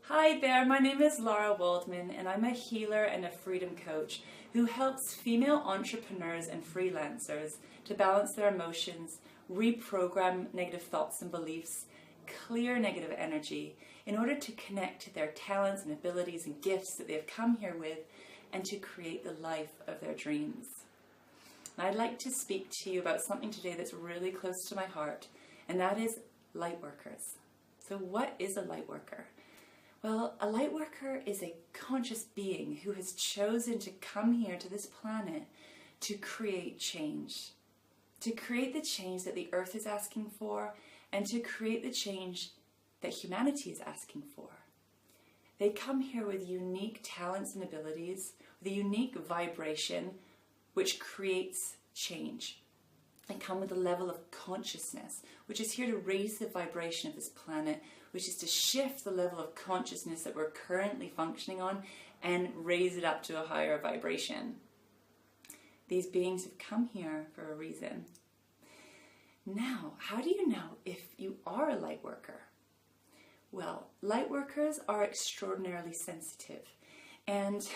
Hi there, my name is Laura Waldman and I'm a healer and a freedom coach who helps female entrepreneurs and freelancers to balance their emotions, reprogram negative thoughts and beliefs, clear negative energy in order to connect to their talents and abilities and gifts that they've come here with and to create the life of their dreams. And I'd like to speak to you about something today that's really close to my heart, and that is Lightworkers. So what is a Lightworker? Well, a Lightworker is a conscious being who has chosen to come here to this planet to create change. To create the change that the earth is asking for and to create the change that humanity is asking for. They come here with unique talents and abilities, with a unique vibration which creates change. They come with a level of consciousness, which is here to raise the vibration of this planet, which is to shift the level of consciousness that we're currently functioning on and raise it up to a higher vibration. These beings have come here for a reason. Now, how do you know if you are a light worker? Well, light workers are extraordinarily sensitive, and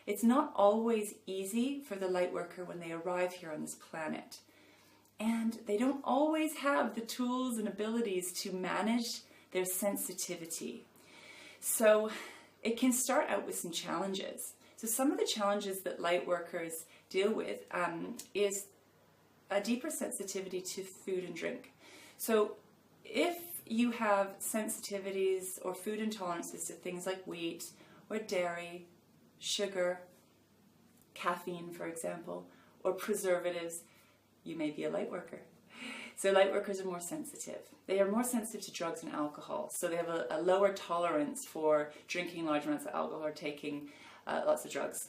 it's not always easy for the light worker when they arrive here on this planet. And they don't always have the tools and abilities to manage their sensitivity. So it can start out with some challenges. So some of the challenges that light workers deal with is a deeper sensitivity to food and drink. So if you have sensitivities or food intolerances to things like wheat or dairy, sugar, caffeine, for example, or preservatives, you may be a light worker. So light workers are more sensitive. They are more sensitive to drugs and alcohol. So they have a lower tolerance for drinking large amounts of alcohol or taking lots of drugs.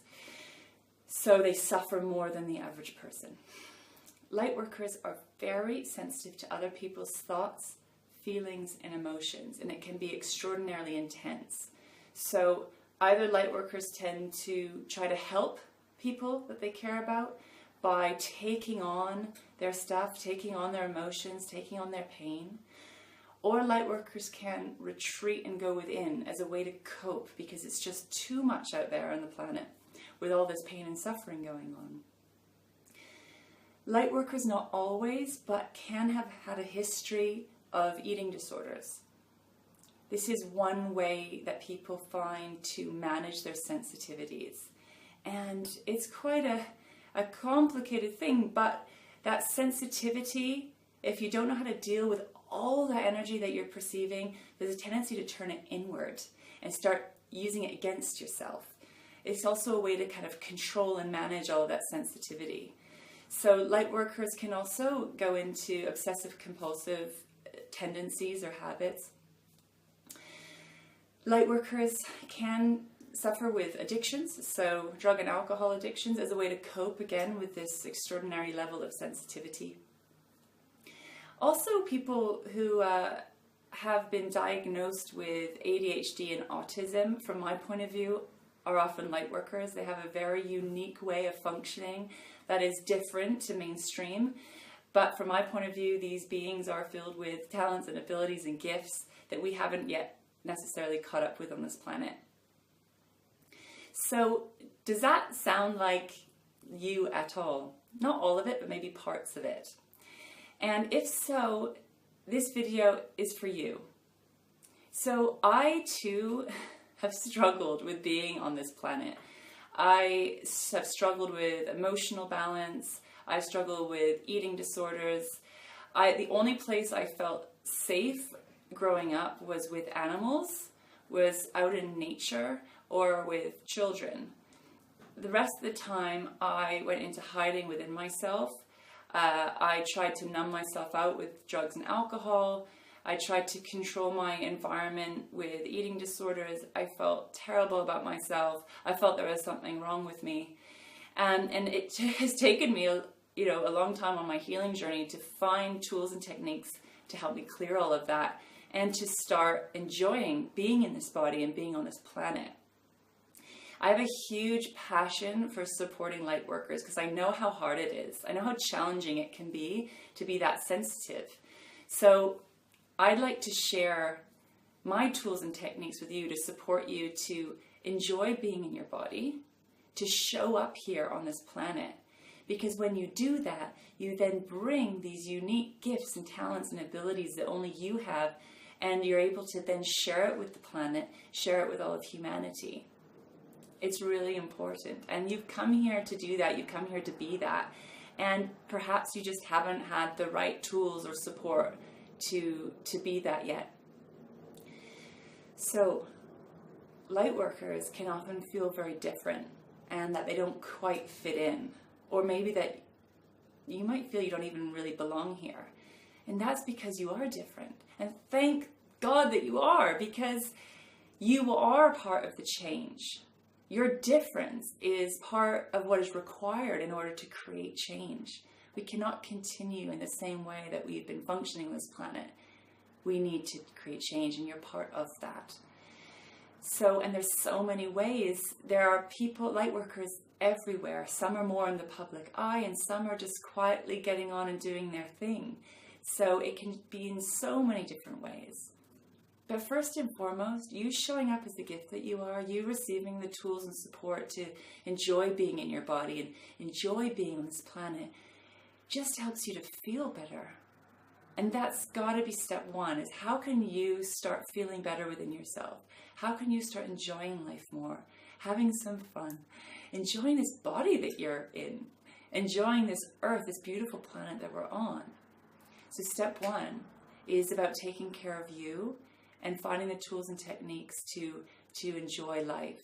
So they suffer more than the average person. Light workers are very sensitive to other people's thoughts, feelings, and emotions, and it can be extraordinarily intense. So either light workers tend to try to help people that they care about by taking on their stuff, taking on their emotions, taking on their pain. Or light workers can retreat and go within as a way to cope because it's just too much out there on the planet with all this pain and suffering going on. Light workers not always, but can have had a history of eating disorders. This is one way that people find to manage their sensitivities. And it's quite a complicated thing, but that sensitivity, if you don't know how to deal with all that energy that you're perceiving, there's a tendency to turn it inward and start using it against yourself. It's also a way to kind of control and manage all of that sensitivity. So light workers can also go into obsessive compulsive tendencies or habits. Light workers can suffer with addictions, so drug and alcohol addictions, as a way to cope again with this extraordinary level of sensitivity. Also, people who have been diagnosed with ADHD and autism, from my point of view, are often light workers. They have a very unique way of functioning that is different to mainstream. But from my point of view, these beings are filled with talents and abilities and gifts that we haven't yet necessarily caught up with on this planet. So does that sound like you at all? Not all of it, but maybe parts of it. And if so, this video is for you. So I too have struggled with being on this planet. I have struggled with emotional balance. I struggled with eating disorders. The only place I felt safe growing up was with animals, was out in nature, or with children. The rest of the time I went into hiding within myself. I tried to numb myself out with drugs and alcohol. I tried to control my environment with eating disorders. I felt terrible about myself. I felt there was something wrong with me. And it has taken me a long time on my healing journey to find tools and techniques to help me clear all of that and to start enjoying being in this body and being on this planet. I have a huge passion for supporting light workers because I know how hard it is. I know how challenging it can be to be that sensitive. So I'd like to share my tools and techniques with you to support you to enjoy being in your body, to show up here on this planet. Because when you do that, you then bring these unique gifts and talents and abilities that only you have, and you're able to then share it with the planet, share it with all of humanity. It's really important. And you've come here to do that. You've come here to be that. And perhaps you just haven't had the right tools or support to be that yet. So, Lightworkers can often feel very different and that they don't quite fit in. Or maybe that you might feel you don't even really belong here. And that's because you are different. And thank God that you are, because you are part of the change. Your difference is part of what is required in order to create change. We cannot continue in the same way that we've been functioning on this planet. We need to create change, and you're part of that. So, and there's so many ways. There are people, Lightworkers everywhere. Some are more in the public eye, and some are just quietly getting on and doing their thing. So it can be in so many different ways. But first and foremost, you showing up as the gift that you are, you receiving the tools and support to enjoy being in your body and enjoy being on this planet, just helps you to feel better. And that's got to be step one, is how can you start feeling better within yourself? How can you start enjoying life more, having some fun, enjoying this body that you're in, enjoying this earth, this beautiful planet that we're on? So step one is about taking care of you and finding the tools and techniques to enjoy life.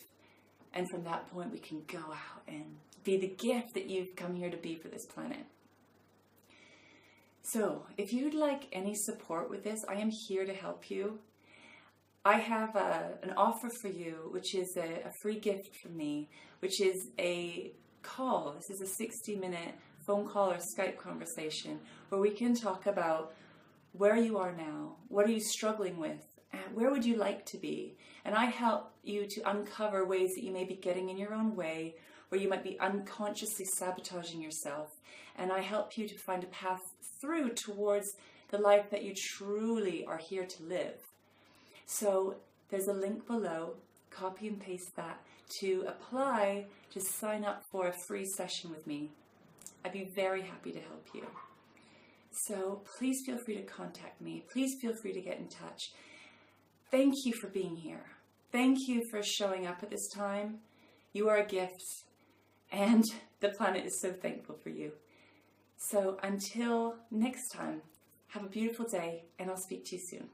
And from that point, we can go out and be the gift that you've come here to be for this planet. So if you'd like any support with this, I am here to help you. I have an offer for you, which is a free gift from me, which is a call. This is a 60-minute phone call or Skype conversation where we can talk about where you are now, what are you struggling with, and where would you like to be? And I help you to uncover ways that you may be getting in your own way, where you might be unconsciously sabotaging yourself. And I help you to find a path through towards the life that you truly are here to live. So there's a link below, copy and paste that to apply to sign up for a free session with me. I'd be very happy to help you. So please feel free to contact me. Please feel free to get in touch. Thank you for being here. Thank you for showing up at this time. You are a gift, and the planet is so thankful for you. So until next time, have a beautiful day, and I'll speak to you soon.